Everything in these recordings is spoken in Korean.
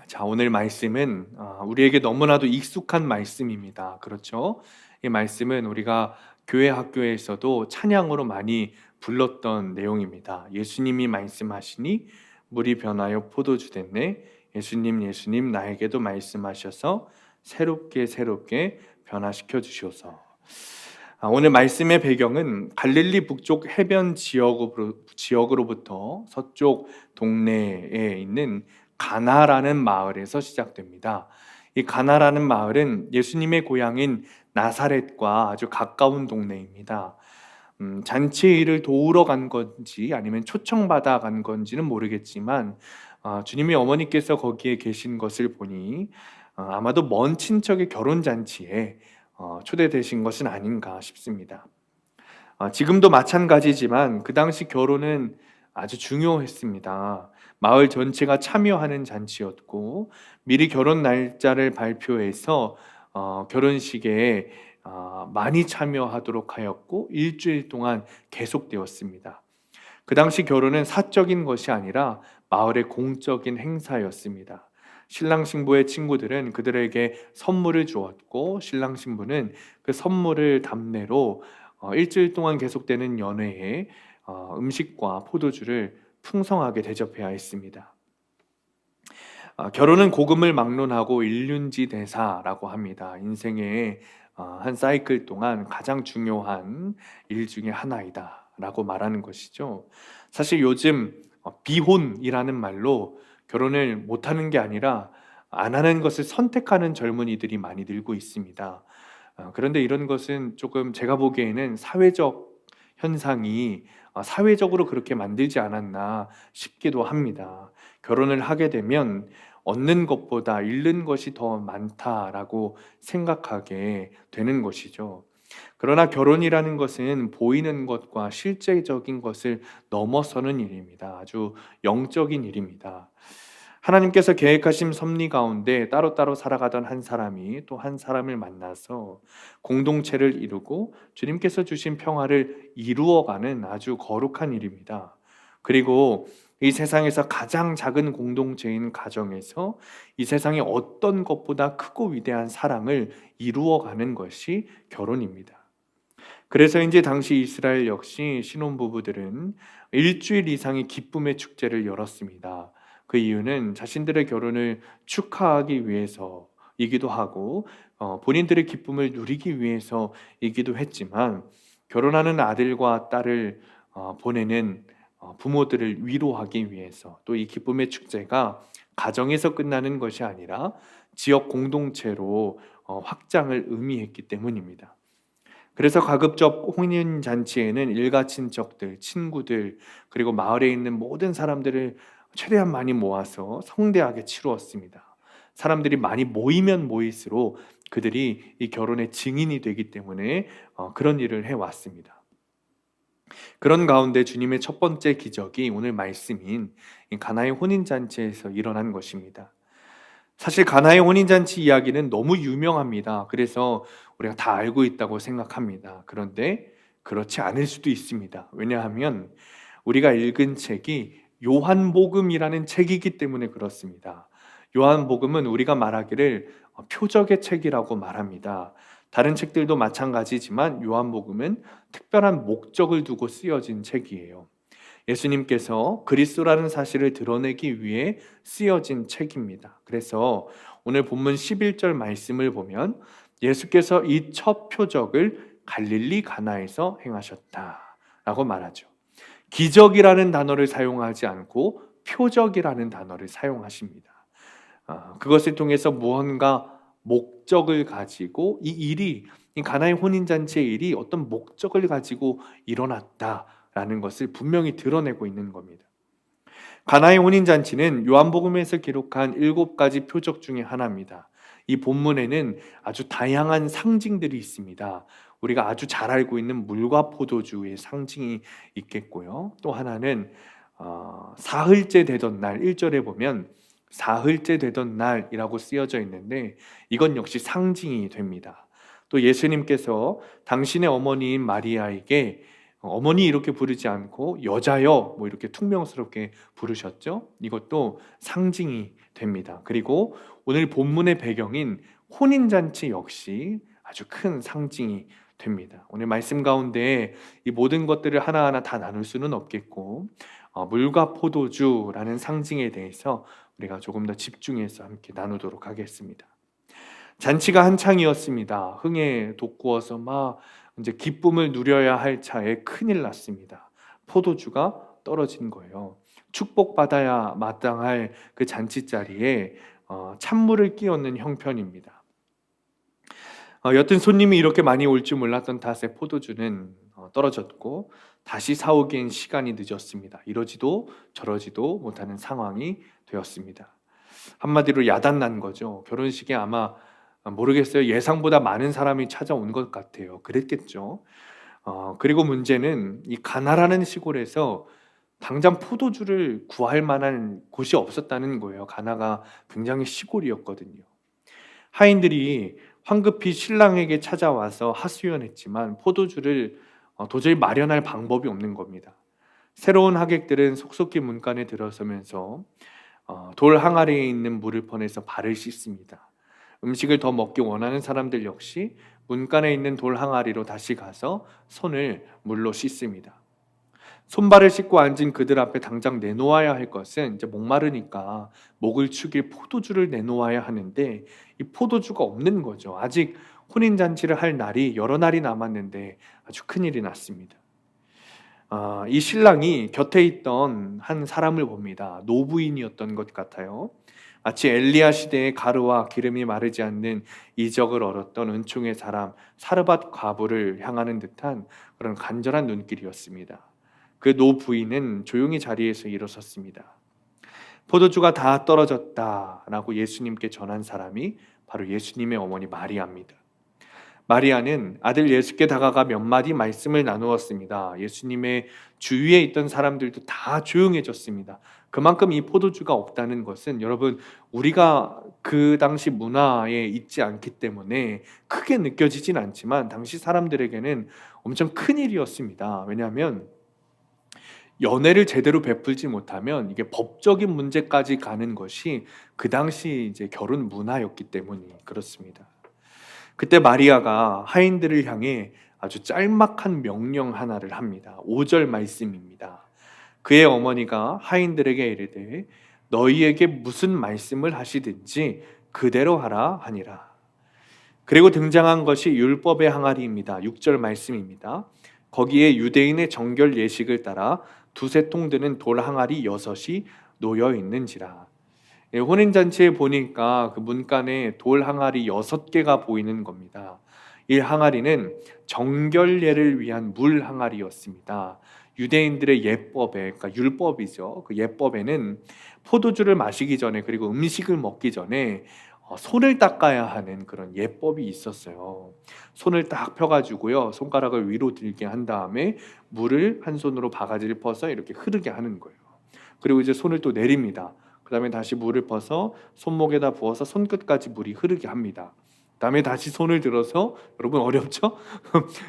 자, 오늘 말씀은 우리에게 너무나도 익숙한 말씀입니다. 그렇죠? 이 말씀은 우리가 교회 학교에서도 찬양으로 많이 불렀던 내용입니다. 예수님이 말씀하시니 물이 변하여 포도주 됐네. 예수님, 예수님, 나에게도 말씀하셔서 새롭게 변화시켜 주셔서. 오늘 말씀의 배경은 갈릴리 북쪽 해변 지역으로부터 서쪽 동네에 있는 가나라는 마을에서 시작됩니다. 이 가나라는 마을은 예수님의 고향인 나사렛과 아주 가까운 동네입니다. 잔치의 일을 도우러 간 건지 아니면 초청받아 간 건지는 모르겠지만 주님의 어머니께서 거기에 계신 것을 보니 아마도 먼 친척의 결혼 잔치에 초대되신 것은 아닌가 싶습니다. 지금도 마찬가지지만 그 당시 결혼은 아주 중요했습니다. 마을 전체가 참여하는 잔치였고 미리 결혼 날짜를 발표해서 결혼식에 많이 참여하도록 하였고 일주일 동안 계속되었습니다. 그 당시 결혼은 사적인 것이 아니라 마을의 공적인 행사였습니다. 신랑 신부의 친구들은 그들에게 선물을 주었고 신랑 신부는 그 선물을 답례로 일주일 동안 계속되는 연회에 음식과 포도주를 풍성하게 대접해야 했습니다. 결혼은 복음을 막론하고 일륜지 대사라고 합니다. 인생의 한 사이클 동안 가장 중요한 일 중에 하나이다 라고 말하는 것이죠. 사실 요즘 비혼이라는 말로 결혼을 못하는 게 아니라 안 하는 것을 선택하는 젊은이들이 많이 늘고 있습니다. 그런데 이런 것은 조금 제가 보기에는 사회적 현상이 사회적으로 그렇게 만들지 않았나 싶기도 합니다. 결혼을 하게 되면 얻는 것보다 잃는 것이 더 많다라고 생각하게 되는 것이죠. 그러나 결혼이라는 것은 보이는 것과 실제적인 것을 넘어서는 일입니다. 아주 영적인 일입니다. 하나님께서 계획하신 섭리 가운데 따로따로 살아가던 한 사람이 또 한 사람을 만나서 공동체를 이루고 주님께서 주신 평화를 이루어가는 아주 거룩한 일입니다. 그리고 이 세상에서 가장 작은 공동체인 가정에서 이 세상의 어떤 것보다 크고 위대한 사랑을 이루어가는 것이 결혼입니다. 그래서인지 당시 이스라엘 역시 신혼부부들은 일주일 이상의 기쁨의 축제를 열었습니다. 그 이유는 자신들의 결혼을 축하하기 위해서이기도 하고 본인들의 기쁨을 누리기 위해서이기도 했지만 결혼하는 아들과 딸을 보내는 부모들을 위로하기 위해서 또 이 기쁨의 축제가 가정에서 끝나는 것이 아니라 지역 공동체로 확장을 의미했기 때문입니다. 그래서 가급적 혼인잔치에는 일가 친척들, 친구들 그리고 마을에 있는 모든 사람들을 최대한 많이 모아서 성대하게 치루었습니다. 사람들이 많이 모이면 모일수록 그들이 이 결혼의 증인이 되기 때문에 그런 일을 해왔습니다. 그런 가운데 주님의 첫 번째 기적이 오늘 말씀인 이 가나의 혼인잔치에서 일어난 것입니다. 사실 가나의 혼인잔치 이야기는 너무 유명합니다. 그래서 우리가 다 알고 있다고 생각합니다. 그런데 그렇지 않을 수도 있습니다. 왜냐하면 우리가 읽은 책이 요한복음이라는 책이기 때문에 그렇습니다. 요한복음은 우리가 말하기를 표적의 책이라고 말합니다. 다른 책들도 마찬가지지만 요한복음은 특별한 목적을 두고 쓰여진 책이에요. 예수님께서 그리스도라는 사실을 드러내기 위해 쓰여진 책입니다. 그래서 오늘 본문 11절 말씀을 보면 예수께서 이 첫 표적을 갈릴리 가나에서 행하셨다라고 말하죠. 기적이라는 단어를 사용하지 않고 표적이라는 단어를 사용하십니다. 그것을 통해서 무언가 목적을 가지고 이 가나의 혼인잔치의 일이 어떤 목적을 가지고 일어났다라는 것을 분명히 드러내고 있는 겁니다. 가나의 혼인잔치는 요한복음에서 기록한 7가지 표적 중에 하나입니다. 이 본문에는 아주 다양한 상징들이 있습니다. 우리가 아주 잘 알고 있는 물과 포도주의 상징이 있겠고요. 또 하나는 사흘째 되던 날 1절에 보면 사흘째 되던 날이라고 쓰여져 있는데 이건 역시 상징이 됩니다. 또 예수님께서 당신의 어머니인 마리아에게 어머니 이렇게 부르지 않고 여자여 뭐 이렇게 퉁명스럽게 부르셨죠. 이것도 상징이 됩니다. 그리고 오늘 본문의 배경인 혼인잔치 역시 아주 큰 상징이 됩니다. 오늘 말씀 가운데 이 모든 것들을 하나하나 다 나눌 수는 없겠고 물과 포도주라는 상징에 대해서 우리가 조금 더 집중해서 함께 나누도록 하겠습니다. 잔치가 한창이었습니다. 흥에 돋구어서 막 이제 기쁨을 누려야 할 차에 큰일 났습니다. 포도주가 떨어진 거예요. 축복받아야 마땅할 그 잔치 자리에 찬물을 끼얹는 형편입니다. 여튼 손님이 이렇게 많이 올 줄 몰랐던 탓에 포도주는 떨어졌고 다시 사오기엔 시간이 늦었습니다. 이러지도 저러지도 못하는 상황이 되었습니다. 한마디로 야단난 거죠. 결혼식에 아마 모르겠어요. 예상보다 많은 사람이 찾아온 것 같아요. 그랬겠죠. 그리고 문제는 이 가나라는 시골에서 당장 포도주를 구할 만한 곳이 없었다는 거예요. 가나가 굉장히 시골이었거든요. 하인들이 황급히 신랑에게 찾아와서 하소연했지만 포도주를 도저히 마련할 방법이 없는 겁니다. 새로운 하객들은 속속히 문간에 들어서면서 돌 항아리에 있는 물을 퍼내서 발을 씻습니다. 음식을 더 먹기 원하는 사람들 역시 문간에 있는 돌 항아리로 다시 가서 손을 물로 씻습니다. 손발을 씻고 앉은 그들 앞에 당장 내놓아야 할 것은 이제 목마르니까 목을 축일 포도주를 내놓아야 하는데 이 포도주가 없는 거죠. 아직 혼인잔치를 할 날이 여러 날이 남았는데 아주 큰일이 났습니다. 이 신랑이 곁에 있던 한 사람을 봅니다. 노부인이었던 것 같아요. 마치 엘리야 시대의 가루와 기름이 마르지 않는 이적을 얻었던 은총의 사람 사르밧 과부를 향하는 듯한 그런 간절한 눈길이었습니다. 그 노부인은 조용히 자리에서 일어섰습니다. 포도주가 다 떨어졌다라고 예수님께 전한 사람이 바로 예수님의 어머니 마리아입니다. 마리아는 아들 예수께 다가가 몇 마디 말씀을 나누었습니다. 예수님의 주위에 있던 사람들도 다 조용해졌습니다. 그만큼 이 포도주가 없다는 것은 여러분 우리가 그 당시 문화에 있지 않기 때문에 크게 느껴지진 않지만 당시 사람들에게는 엄청 큰 일이었습니다. 왜냐하면 연애를 제대로 베풀지 못하면 이게 법적인 문제까지 가는 것이 그 당시 이제 결혼 문화였기 때문이 그렇습니다. 그때 마리아가 하인들을 향해 아주 짤막한 명령 하나를 합니다. 5절 말씀입니다. 그의 어머니가 하인들에게 이르되 너희에게 무슨 말씀을 하시든지 그대로 하라 하니라. 그리고 등장한 것이 율법의 항아리입니다. 6절 말씀입니다. 거기에 유대인의 정결 예식을 따라 두세 통 드는 돌 항아리 6이 놓여 있는지라. 혼인잔치에 보니까 그 문간에 돌 항아리 6개가 보이는 겁니다. 이 항아리는 정결례를 위한 물 항아리였습니다. 유대인들의 예법에, 그러니까 율법이죠. 그 예법에는 포도주를 마시기 전에 그리고 음식을 먹기 전에 손을 닦아야 하는 그런 예법이 있었어요. 손을 딱 펴가지고요, 손가락을 위로 들게 한 다음에 물을 한 손으로 바가지를 퍼서 이렇게 흐르게 하는 거예요. 그리고 이제 손을 또 내립니다. 그 다음에 다시 물을 퍼서 손목에다 부어서 손끝까지 물이 흐르게 합니다. 그 다음에 다시 손을 들어서, 여러분 어렵죠?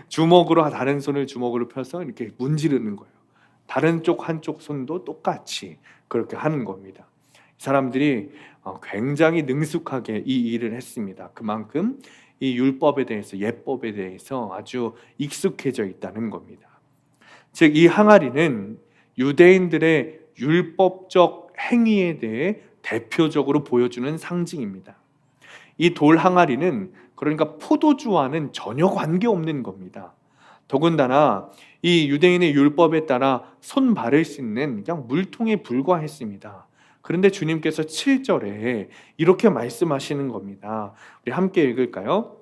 주먹으로 다른 손을 주먹으로 펴서 이렇게 문지르는 거예요. 다른 쪽 한쪽 손도 똑같이 그렇게 하는 겁니다. 사람들이 굉장히 능숙하게 이 일을 했습니다. 그만큼 이 율법에 대해서, 예법에 대해서 아주 익숙해져 있다는 겁니다. 즉 이 항아리는 유대인들의 율법적 행위에 대해 대표적으로 보여주는 상징입니다. 이 돌 항아리는 그러니까 포도주와는 전혀 관계없는 겁니다. 더군다나 이 유대인의 율법에 따라 손발을 씻는 그냥 물통에 불과했습니다. 그런데 주님께서 7절에 이렇게 말씀하시는 겁니다. 우리 함께 읽을까요?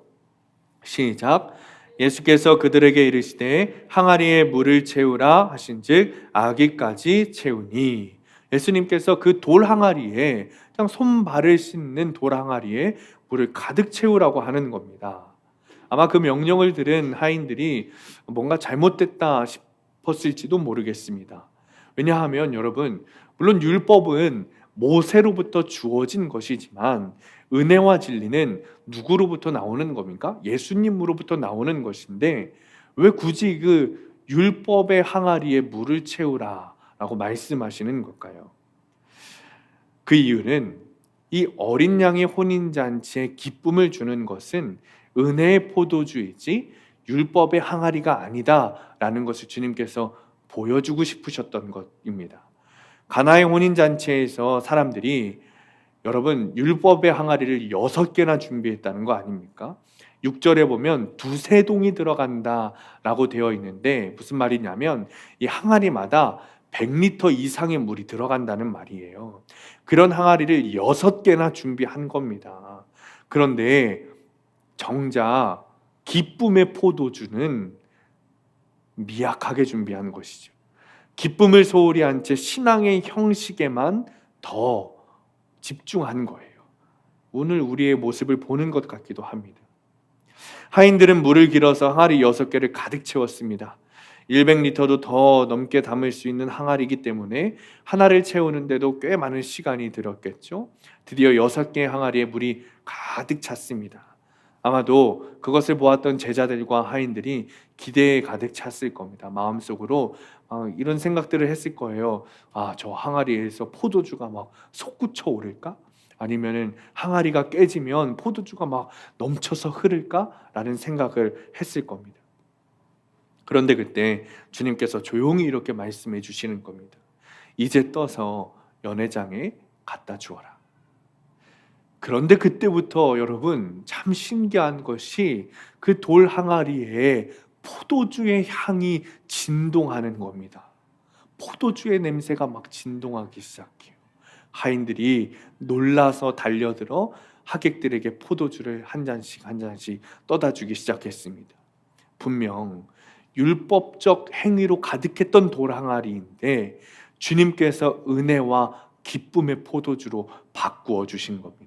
시작. 예수께서 그들에게 이르시되 항아리에 물을 채우라 하신즉 아기까지 채우니. 예수님께서 그 돌 항아리에, 그냥 손발을 씻는 돌 항아리에 물을 가득 채우라고 하는 겁니다. 아마 그 명령을 들은 하인들이 뭔가 잘못됐다 싶었을지도 모르겠습니다. 왜냐하면 여러분, 물론 율법은 모세로부터 주어진 것이지만 은혜와 진리는 누구로부터 나오는 겁니까? 예수님으로부터 나오는 것인데 왜 굳이 그 율법의 항아리에 물을 채우라 라고 말씀하시는 걸까요? 그 이유는 이 어린 양의 혼인잔치에 기쁨을 주는 것은 은혜의 포도주이지 율법의 항아리가 아니다 라는 것을 주님께서 보여주고 싶으셨던 것입니다. 가나의 혼인잔치에서 사람들이, 여러분, 율법의 항아리를 6개나 준비했다는 거 아닙니까? 6절에 보면 두세 동이 들어간다 라고 되어 있는데, 무슨 말이냐면 이 항아리마다 100리터 이상의 물이 들어간다는 말이에요. 그런 항아리를 6개나 준비한 겁니다. 그런데 정작 기쁨의 포도주는 미약하게 준비한 것이죠. 기쁨을 소홀히 한 채 신앙의 형식에만 더 집중한 거예요. 오늘 우리의 모습을 보는 것 같기도 합니다. 하인들은 물을 길어서 항아리 6개를 가득 채웠습니다. 100리터도 더 넘게 담을 수 있는 항아리이기 때문에 하나를 채우는데도 꽤 많은 시간이 들었겠죠. 드디어 6개의 항아리에 물이 가득 찼습니다. 아마도 그것을 보았던 제자들과 하인들이 기대에 가득 찼을 겁니다. 마음속으로 이런 생각들을 했을 거예요. 저 항아리에서 포도주가 막 솟구쳐 오를까? 아니면은 항아리가 깨지면 포도주가 막 넘쳐서 흐를까? 라는 생각을 했을 겁니다. 그런데 그때 주님께서 조용히 이렇게 말씀해 주시는 겁니다. 이제 떠서 연회장에 갖다 주어라. 그런데 그때부터 여러분, 참 신기한 것이 그 돌 항아리에 포도주의 향이 진동하는 겁니다. 포도주의 냄새가 막 진동하기 시작해요. 하인들이 놀라서 달려들어 하객들에게 포도주를 한 잔씩 한 잔씩 떠다 주기 시작했습니다. 분명 율법적 행위로 가득했던 돌 항아리인데 주님께서 은혜와 기쁨의 포도주로 바꾸어 주신 겁니다.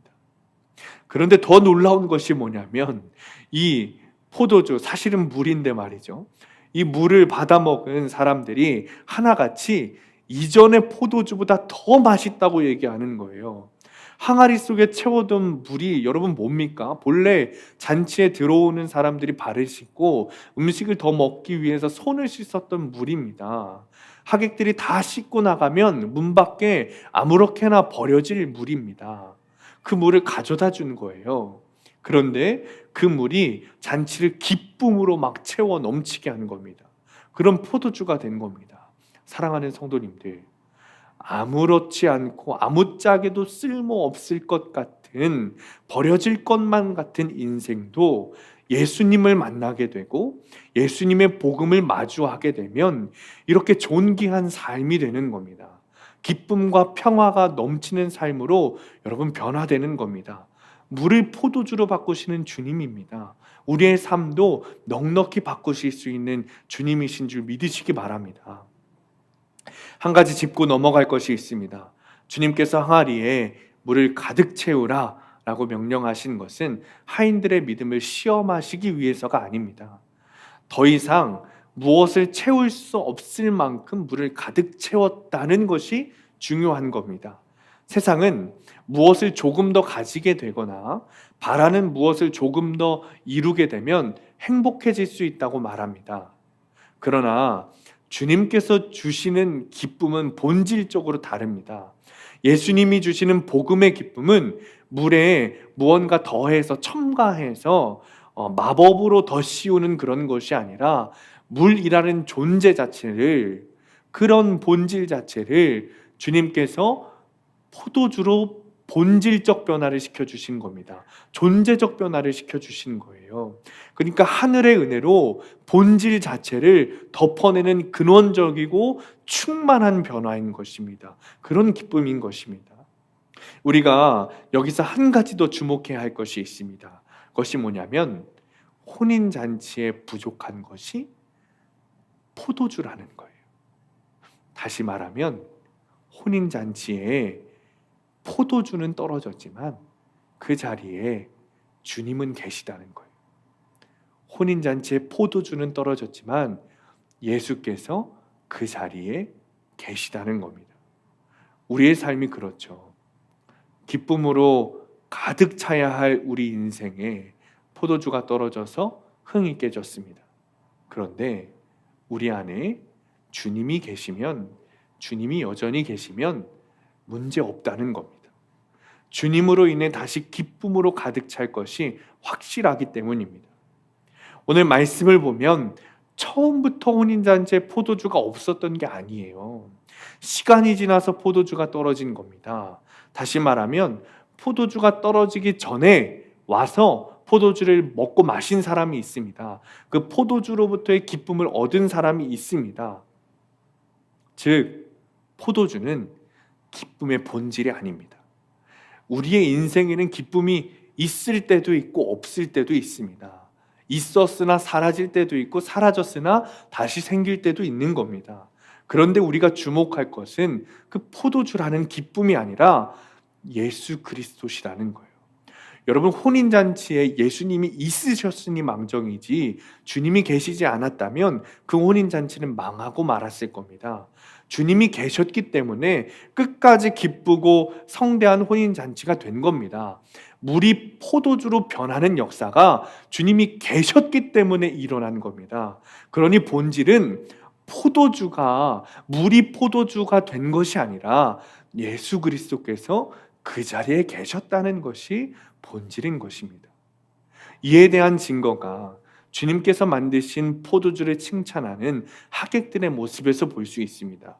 그런데 더 놀라운 것이 뭐냐면 이 포도주, 사실은 물인데 말이죠. 이 물을 받아 먹은 사람들이 하나같이 이전의 포도주보다 더 맛있다고 얘기하는 거예요. 항아리 속에 채워둔 물이 여러분 뭡니까? 본래 잔치에 들어오는 사람들이 발을 씻고 음식을 더 먹기 위해서 손을 씻었던 물입니다. 하객들이 다 씻고 나가면 문 밖에 아무렇게나 버려질 물입니다. 그 물을 가져다 준 거예요. 그런데 그 물이 잔치를 기쁨으로 막 채워 넘치게 한 겁니다. 그런 포도주가 된 겁니다. 사랑하는 성도님들, 아무렇지 않고 아무짝에도 쓸모없을 것 같은, 버려질 것만 같은 인생도 예수님을 만나게 되고 예수님의 복음을 마주하게 되면 이렇게 존귀한 삶이 되는 겁니다. 기쁨과 평화가 넘치는 삶으로 여러분 변화되는 겁니다. 물을 포도주로 바꾸시는 주님입니다. 우리의 삶도 넉넉히 바꾸실 수 있는 주님이신 줄 믿으시기 바랍니다. 한 가지 짚고 넘어갈 것이 있습니다. 주님께서 항아리에 물을 가득 채우라 라고 명령하신 것은 하인들의 믿음을 시험하시기 위해서가 아닙니다. 더 이상 무엇을 채울 수 없을 만큼 물을 가득 채웠다는 것이 중요한 겁니다. 세상은 무엇을 조금 더 가지게 되거나 바라는 무엇을 조금 더 이루게 되면 행복해질 수 있다고 말합니다. 그러나 주님께서 주시는 기쁨은 본질적으로 다릅니다. 예수님이 주시는 복음의 기쁨은 물에 무언가 더해서 첨가해서 마법으로 더 씌우는 그런 것이 아니라 물이라는 존재 자체를, 그런 본질 자체를 주님께서 포도주로 본질적 변화를 시켜주신 겁니다. 존재적 변화를 시켜주신 거예요. 그러니까 하늘의 은혜로 본질 자체를 덮어내는 근원적이고 충만한 변화인 것입니다. 그런 기쁨인 것입니다. 우리가 여기서 한 가지 더 주목해야 할 것이 있습니다. 그것이 뭐냐면 혼인잔치에 부족한 것이 포도주라는 거예요. 다시 말하면 혼인잔치에 포도주는 떨어졌지만 그 자리에 주님은 계시다는 거예요. 혼인잔치에 포도주는 떨어졌지만 예수께서 그 자리에 계시다는 겁니다. 우리의 삶이 그렇죠. 기쁨으로 가득 차야 할 우리 인생에 포도주가 떨어져서 흥이 깨졌습니다. 그런데 우리 안에 주님이 계시면, 주님이 여전히 계시면 문제 없다는 겁니다. 주님으로 인해 다시 기쁨으로 가득 찰 것이 확실하기 때문입니다. 오늘 말씀을 보면 처음부터 혼인잔치에 포도주가 없었던 게 아니에요. 시간이 지나서 포도주가 떨어진 겁니다. 다시 말하면 포도주가 떨어지기 전에 와서 포도주를 먹고 마신 사람이 있습니다. 그 포도주로부터의 기쁨을 얻은 사람이 있습니다. 즉, 포도주는 기쁨의 본질이 아닙니다. 우리의 인생에는 기쁨이 있을 때도 있고 없을 때도 있습니다. 있었으나 사라질 때도 있고 사라졌으나 다시 생길 때도 있는 겁니다. 그런데 우리가 주목할 것은 그 포도주라는 기쁨이 아니라 예수 그리스도시라는 거예요. 여러분, 혼인잔치에 예수님이 있으셨으니 망정이지 주님이 계시지 않았다면 그 혼인잔치는 망하고 말았을 겁니다. 주님이 계셨기 때문에 끝까지 기쁘고 성대한 혼인잔치가 된 겁니다. 물이 포도주로 변하는 역사가 주님이 계셨기 때문에 일어난 겁니다. 그러니 본질은 물이 포도주가 된 것이 아니라 예수 그리스도께서 그 자리에 계셨다는 것이 본질인 것입니다. 이에 대한 증거가 주님께서 만드신 포도주를 칭찬하는 하객들의 모습에서 볼 수 있습니다.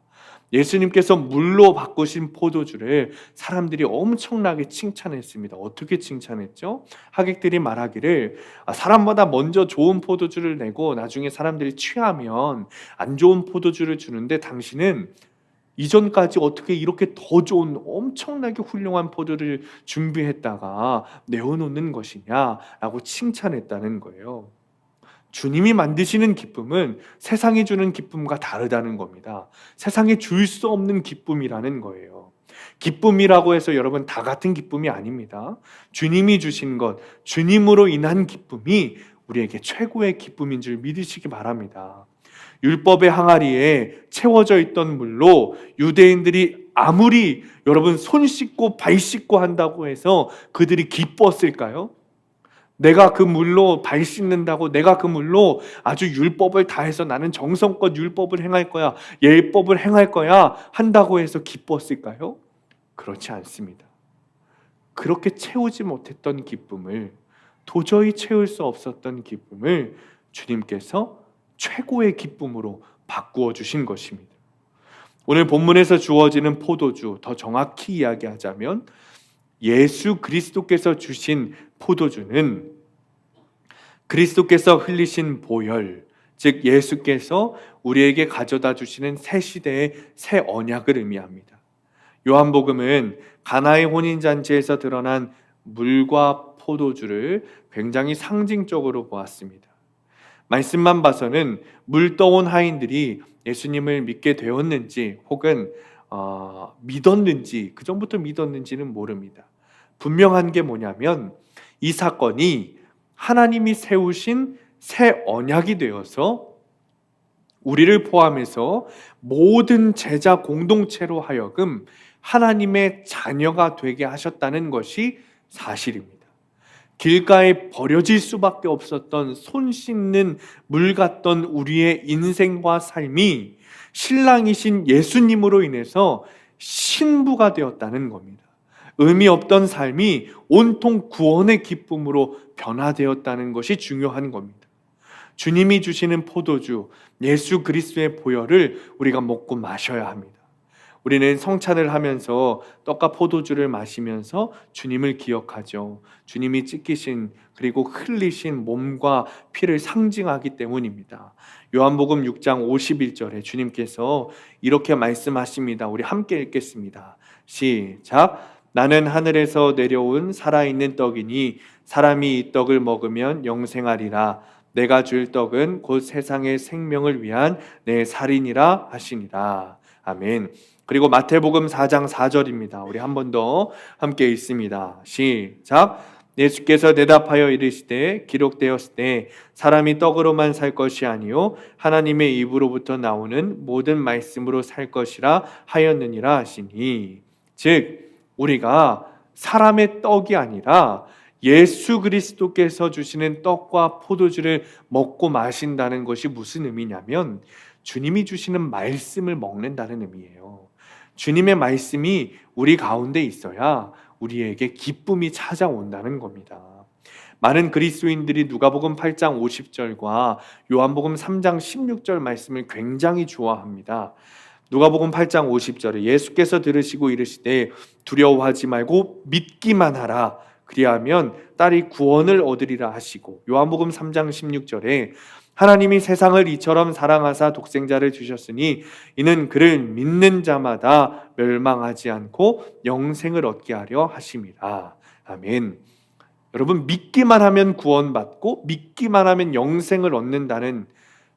예수님께서 물로 바꾸신 포도주를 사람들이 엄청나게 칭찬했습니다. 어떻게 칭찬했죠? 하객들이 말하기를, 사람마다 먼저 좋은 포도주를 내고 나중에 사람들이 취하면 안 좋은 포도주를 주는데 당신은 이전까지 어떻게 이렇게 더 좋은 엄청나게 훌륭한 포도를 준비했다가 내어놓는 것이냐라고 칭찬했다는 거예요. 주님이 만드시는 기쁨은 세상이 주는 기쁨과 다르다는 겁니다. 세상에 줄 수 없는 기쁨이라는 거예요. 기쁨이라고 해서 여러분 다 같은 기쁨이 아닙니다. 주님이 주신 것, 주님으로 인한 기쁨이 우리에게 최고의 기쁨인 줄 믿으시기 바랍니다. 율법의 항아리에 채워져 있던 물로 유대인들이 아무리 여러분 손 씻고 발 씻고 한다고 해서 그들이 기뻤을까요? 내가 그 물로 발 씻는다고, 내가 그 물로 아주 율법을 다해서 나는 정성껏 율법을 행할 거야, 예법을 행할 거야 한다고 해서 기뻤을까요? 그렇지 않습니다. 그렇게 채우지 못했던 기쁨을, 도저히 채울 수 없었던 기쁨을 주님께서 최고의 기쁨으로 바꾸어 주신 것입니다. 오늘 본문에서 주어지는 포도주, 더 정확히 이야기하자면 예수 그리스도께서 주신 포도주는 그리스도께서 흘리신 보혈, 즉 예수께서 우리에게 가져다 주시는 새 시대의 새 언약을 의미합니다. 요한복음은 가나의 혼인잔치에서 드러난 물과 포도주를 굉장히 상징적으로 보았습니다. 말씀만 봐서는 물 떠온 하인들이 예수님을 믿게 되었는지 혹은 믿었는지, 그 전부터 믿었는지는 모릅니다. 분명한 게 뭐냐면 이 사건이 하나님이 세우신 새 언약이 되어서 우리를 포함해서 모든 제자 공동체로 하여금 하나님의 자녀가 되게 하셨다는 것이 사실입니다. 길가에 버려질 수밖에 없었던 손 씻는 물 같던 우리의 인생과 삶이 신랑이신 예수님으로 인해서 신부가 되었다는 겁니다. 의미 없던 삶이 온통 구원의 기쁨으로 변화되었다는 것이 중요한 겁니다. 주님이 주시는 포도주, 예수 그리스도의 보혈을 우리가 먹고 마셔야 합니다. 우리는 성찬을 하면서 떡과 포도주를 마시면서 주님을 기억하죠. 주님이 찢기신 그리고 흘리신 몸과 피를 상징하기 때문입니다. 요한복음 6장 51절에 주님께서 이렇게 말씀하십니다. 우리 함께 읽겠습니다. 시작. 나는 하늘에서 내려온 살아있는 떡이니 사람이 이 떡을 먹으면 영생하리라. 내가 줄 떡은 곧 세상의 생명을 위한 내 살이니라 하시니라. 아멘. 그리고 마태복음 4장 4절입니다. 우리 한 번 더 함께 읽습니다. 시작. 예수께서 대답하여 이르시되 기록되었을 때 사람이 떡으로만 살 것이 아니요 하나님의 입으로부터 나오는 모든 말씀으로 살 것이라 하였느니라 하시니. 즉 우리가 사람의 떡이 아니라 예수 그리스도께서 주시는 떡과 포도주를 먹고 마신다는 것이 무슨 의미냐면 주님이 주시는 말씀을 먹는다는 의미예요. 주님의 말씀이 우리 가운데 있어야 우리에게 기쁨이 찾아온다는 겁니다. 많은 그리스도인들이 누가복음 8장 50절과 요한복음 3장 16절 말씀을 굉장히 좋아합니다. 누가복음 8장 50절에 예수께서 들으시고 이르시되 두려워하지 말고 믿기만 하라. 그리하면 딸이 구원을 얻으리라 하시고, 요한복음 3장 16절에 하나님이 세상을 이처럼 사랑하사 독생자를 주셨으니 이는 그를 믿는 자마다 멸망하지 않고 영생을 얻게 하려 하심이라. 아멘. 여러분, 믿기만 하면 구원받고 믿기만 하면 영생을 얻는다는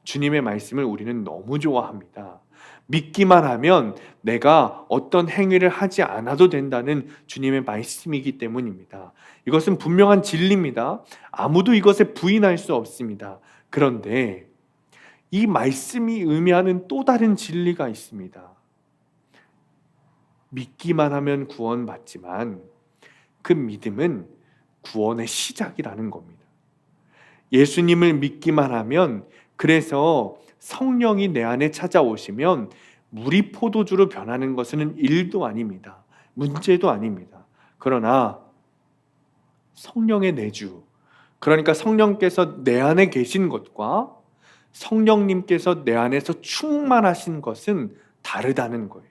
주님의 말씀을 우리는 너무 좋아합니다. 믿기만 하면 내가 어떤 행위를 하지 않아도 된다는 주님의 말씀이기 때문입니다. 이것은 분명한 진리입니다. 아무도 이것에 부인할 수 없습니다. 그런데 이 말씀이 의미하는 또 다른 진리가 있습니다. 믿기만 하면 구원받지만 그 믿음은 구원의 시작이라는 겁니다. 예수님을 믿기만 하면, 그래서 성령이 내 안에 찾아오시면 물이 포도주로 변하는 것은 일도 아닙니다. 문제도 아닙니다. 그러나 성령의 내주, 그러니까 성령께서 내 안에 계신 것과 성령님께서 내 안에서 충만하신 것은 다르다는 거예요.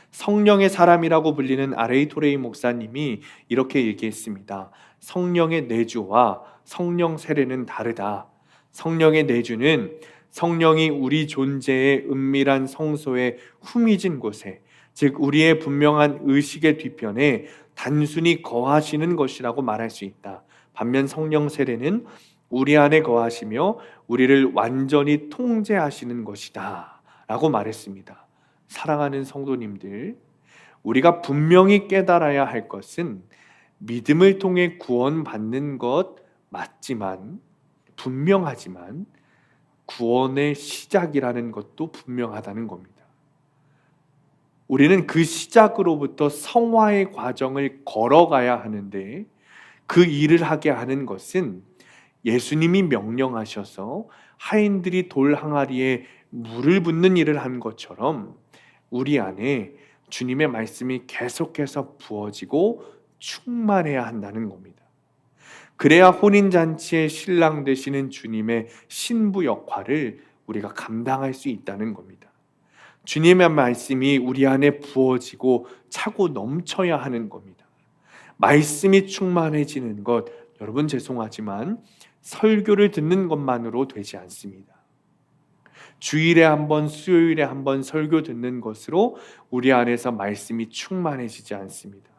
성령의 사람이라고 불리는 R.A. 토레이 목사님이 이렇게 얘기했습니다. 성령의 내주와 성령 세례는 다르다. 성령의 내주는 성령이 우리 존재의 은밀한 성소에 후미진 곳에, 즉 우리의 분명한 의식의 뒤편에 단순히 거하시는 것이라고 말할 수 있다. 반면 성령 세례는 우리 안에 거하시며 우리를 완전히 통제하시는 것이다 라고 말했습니다. 사랑하는 성도님들, 우리가 분명히 깨달아야 할 것은 믿음을 통해 구원받는 것 맞지만, 분명하지만 구원의 시작이라는 것도 분명하다는 겁니다. 우리는 그 시작으로부터 성화의 과정을 걸어가야 하는데, 그 일을 하게 하는 것은 예수님이 명령하셔서 하인들이 돌 항아리에 물을 붓는 일을 한 것처럼 우리 안에 주님의 말씀이 계속해서 부어지고 충만해야 한다는 겁니다. 그래야 혼인잔치의 신랑 되시는 주님의 신부 역할을 우리가 감당할 수 있다는 겁니다. 주님의 말씀이 우리 안에 부어지고 차고 넘쳐야 하는 겁니다. 말씀이 충만해지는 것, 여러분 죄송하지만 설교를 듣는 것만으로 되지 않습니다. 주일에 한 번, 수요일에 한 번 설교 듣는 것으로 우리 안에서 말씀이 충만해지지 않습니다.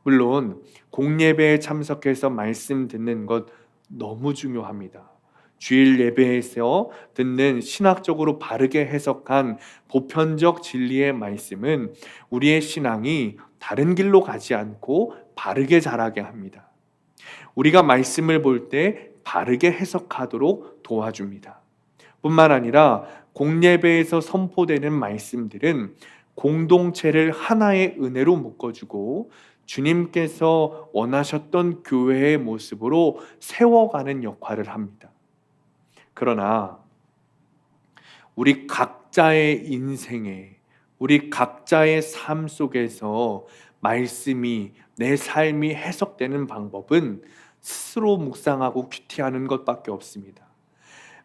물론 공예배에 참석해서 말씀 듣는 것 너무 중요합니다. 주일 예배에서 듣는 신학적으로 바르게 해석한 보편적 진리의 말씀은 우리의 신앙이 다른 길로 가지 않고 바르게 자라게 합니다. 우리가 말씀을 볼 때 바르게 해석하도록 도와줍니다. 뿐만 아니라 공예배에서 선포되는 말씀들은 공동체를 하나의 은혜로 묶어주고 주님께서 원하셨던 교회의 모습으로 세워가는 역할을 합니다. 그러나 우리 각자의 인생에, 우리 각자의 삶 속에서 말씀이, 내 삶이 해석되는 방법은 스스로 묵상하고 큐티하는 것밖에 없습니다.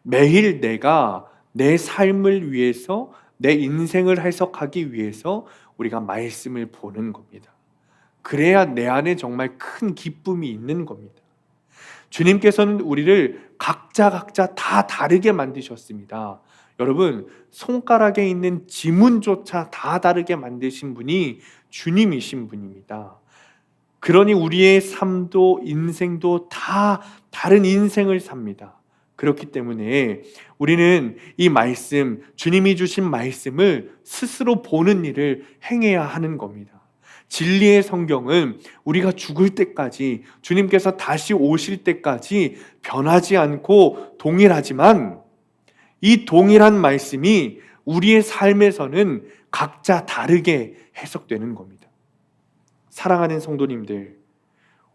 매일 내가 내 삶을 위해서, 내 인생을 해석하기 위해서 우리가 말씀을 보는 겁니다. 그래야 내 안에 정말 큰 기쁨이 있는 겁니다. 주님께서는 우리를 각자 다 다르게 만드셨습니다. 여러분, 손가락에 있는 지문조차 다 다르게 만드신 분이 주님이신 분입니다. 그러니 우리의 삶도 인생도 다 다른 인생을 삽니다. 그렇기 때문에 우리는 이 말씀, 주님이 주신 말씀을 스스로 보는 일을 행해야 하는 겁니다. 진리의 성경은 우리가 죽을 때까지, 주님께서 다시 오실 때까지 변하지 않고 동일하지만 이 동일한 말씀이 우리의 삶에서는 각자 다르게 해석되는 겁니다. 사랑하는 성도님들,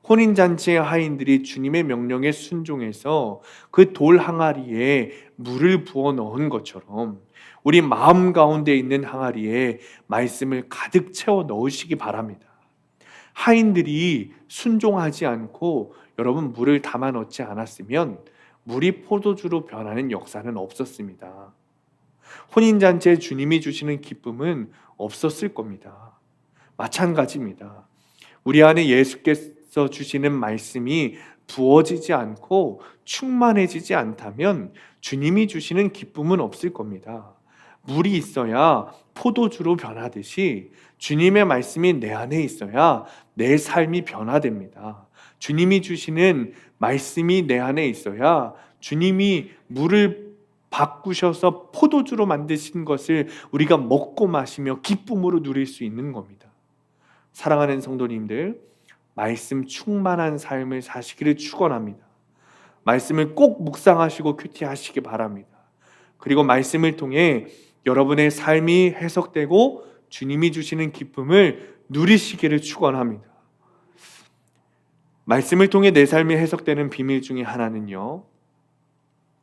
혼인잔치의 하인들이 주님의 명령에 순종해서 그 돌 항아리에 물을 부어 넣은 것처럼 우리 마음 가운데 있는 항아리에 말씀을 가득 채워 넣으시기 바랍니다. 하인들이 순종하지 않고 여러분 물을 담아 넣지 않았으면 물이 포도주로 변하는 역사는 없었습니다. 혼인잔치에 주님이 주시는 기쁨은 없었을 겁니다. 마찬가지입니다. 우리 안에 예수께서 주시는 말씀이 부어지지 않고 충만해지지 않다면 주님이 주시는 기쁨은 없을 겁니다. 물이 있어야 포도주로 변하듯이 주님의 말씀이 내 안에 있어야 내 삶이 변화됩니다. 주님이 주시는 말씀이 내 안에 있어야 주님이 물을 바꾸셔서 포도주로 만드신 것을 우리가 먹고 마시며 기쁨으로 누릴 수 있는 겁니다. 사랑하는 성도님들, 말씀 충만한 삶을 사시기를 축원합니다. 말씀을 꼭 묵상하시고 큐티하시기 바랍니다. 그리고 말씀을 통해 여러분의 삶이 해석되고 주님이 주시는 기쁨을 누리시기를 축원합니다. 말씀을 통해 내 삶이 해석되는 비밀 중에 하나는요,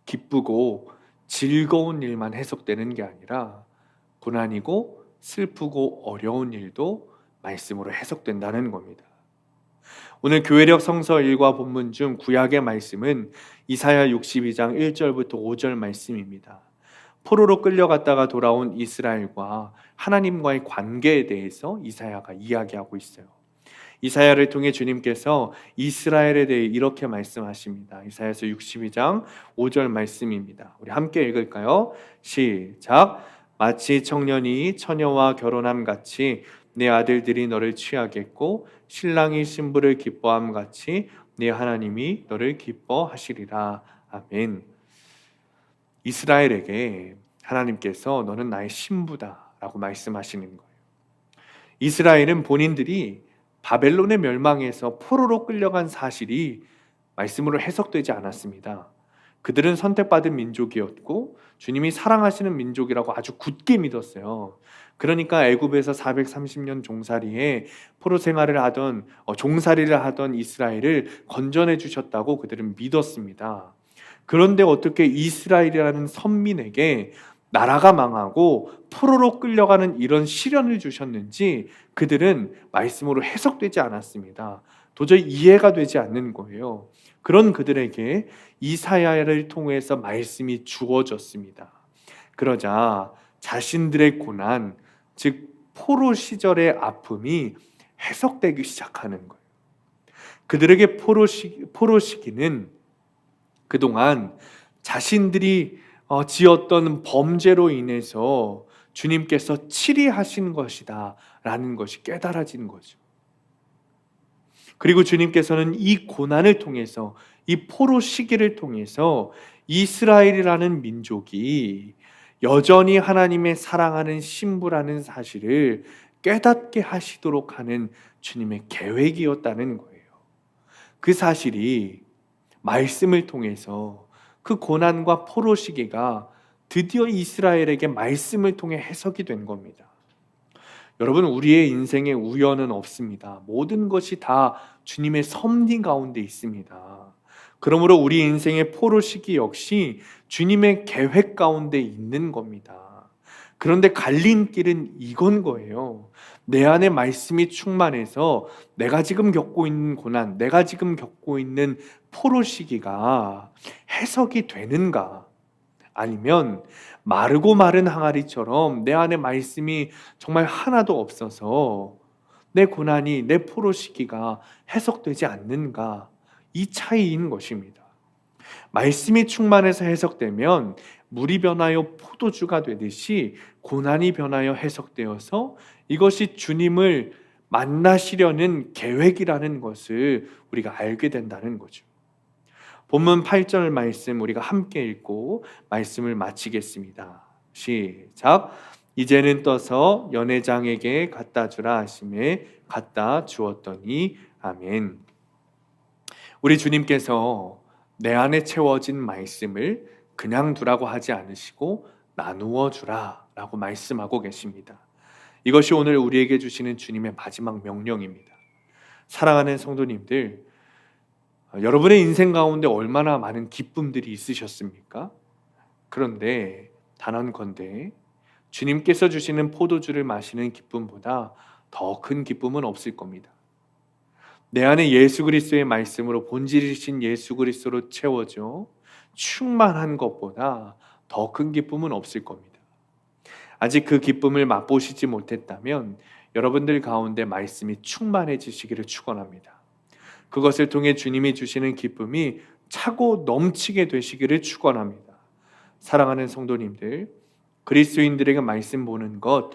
기쁘고 즐거운 일만 해석되는 게 아니라 고난이고 슬프고 어려운 일도 말씀으로 해석된다는 겁니다. 오늘 교회력 성서 일과 본문 중 구약의 말씀은 이사야 62장 1절부터 5절 말씀입니다. 포로로 끌려갔다가 돌아온 이스라엘과 하나님과의 관계에 대해서 이사야가 이야기하고 있어요. 이사야를 통해 주님께서 이스라엘에 대해 이렇게 말씀하십니다. 이사야서 62장 5절 말씀입니다. 우리 함께 읽을까요? 시작. 마치 청년이 처녀와 결혼함 같이 내 아들들이 너를 취하겠고 신랑이 신부를 기뻐함 같이 내 하나님이 너를 기뻐하시리라. 아멘. 이스라엘에게 하나님께서 너는 나의 신부다 라고 말씀하시는 거예요. 이스라엘은 본인들이 바벨론의 멸망에서 포로로 끌려간 사실이 말씀으로 해석되지 않았습니다. 그들은 선택받은 민족이었고 주님이 사랑하시는 민족이라고 아주 굳게 믿었어요. 그러니까 애굽에서 430년 종살이에 포로 생활을 하던 종살이를 하던 이스라엘을 건져내 주셨다고 그들은 믿었습니다. 그런데 어떻게 이스라엘이라는 선민에게 나라가 망하고 포로로 끌려가는 이런 시련을 주셨는지 그들은 말씀으로 해석되지 않았습니다. 도저히 이해가 되지 않는 거예요. 그런 그들에게 이사야를 통해서 말씀이 주어졌습니다. 그러자 자신들의 고난, 즉 포로 시절의 아픔이 해석되기 시작하는 거예요. 그들에게 포로 시기는 그동안 자신들이 지었던 범죄로 인해서 주님께서 치리하신 것이다 라는 것이 깨달아진 거죠. 그리고 주님께서는 이 고난을 통해서, 이 포로 시기를 통해서 이스라엘이라는 민족이 여전히 하나님의 사랑하는 신부라는 사실을 깨닫게 하시도록 하는 주님의 계획이었다는 거예요. 그 사실이 말씀을 통해서 그 고난과 포로 시기가 드디어 이스라엘에게 말씀을 통해 해석이 된 겁니다. 여러분, 우리의 인생에 우연은 없습니다. 모든 것이 다 주님의 섭리 가운데 있습니다. 그러므로 우리 인생의 포로 시기 역시 주님의 계획 가운데 있는 겁니다. 그런데 갈림길은 이건 거예요. 내 안에 말씀이 충만해서 내가 지금 겪고 있는 고난, 내가 지금 겪고 있는 포로 시기가 해석이 되는가? 아니면 마르고 마른 항아리처럼 내 안에 말씀이 정말 하나도 없어서 내 고난이, 내 포로 시기가 해석되지 않는가? 이 차이인 것입니다. 말씀이 충만해서 해석되면 물이 변하여 포도주가 되듯이 고난이 변하여 해석되어서 이것이 주님을 만나시려는 계획이라는 것을 우리가 알게 된다는 거죠. 본문 8절 말씀 우리가 함께 읽고 말씀을 마치겠습니다. 시작. 이제는 떠서 연회장에게 갖다 주라 하심에 갖다 주었더니 아멘. 우리 주님께서 내 안에 채워진 말씀을 그냥 두라고 하지 않으시고 나누어 주라 라고 말씀하고 계십니다. 이것이 오늘 우리에게 주시는 주님의 마지막 명령입니다. 사랑하는 성도님들, 여러분의 인생 가운데 얼마나 많은 기쁨들이 있으셨습니까? 그런데 단언컨대 주님께서 주시는 포도주를 마시는 기쁨보다 더 큰 기쁨은 없을 겁니다. 내 안에 예수 그리스도의 말씀으로 본질이신 예수 그리스도로 채워져 충만한 것보다 더 큰 기쁨은 없을 겁니다. 아직 그 기쁨을 맛보시지 못했다면 여러분들 가운데 말씀이 충만해지시기를 축원합니다. 그것을 통해 주님이 주시는 기쁨이 차고 넘치게 되시기를 축원합니다. 사랑하는 성도님들, 그리스도인들에게 말씀 보는 것,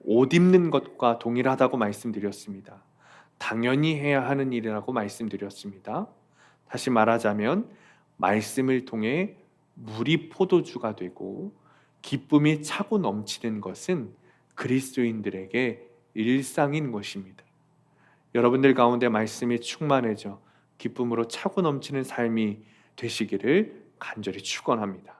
옷 입는 것과 동일하다고 말씀드렸습니다. 당연히 해야 하는 일이라고 말씀드렸습니다. 다시 말하자면 말씀을 통해 물이 포도주가 되고 기쁨이 차고 넘치는 것은 그리스도인들에게 일상인 것입니다. 여러분들 가운데 말씀이 충만해져 기쁨으로 차고 넘치는 삶이 되시기를 간절히 축원합니다.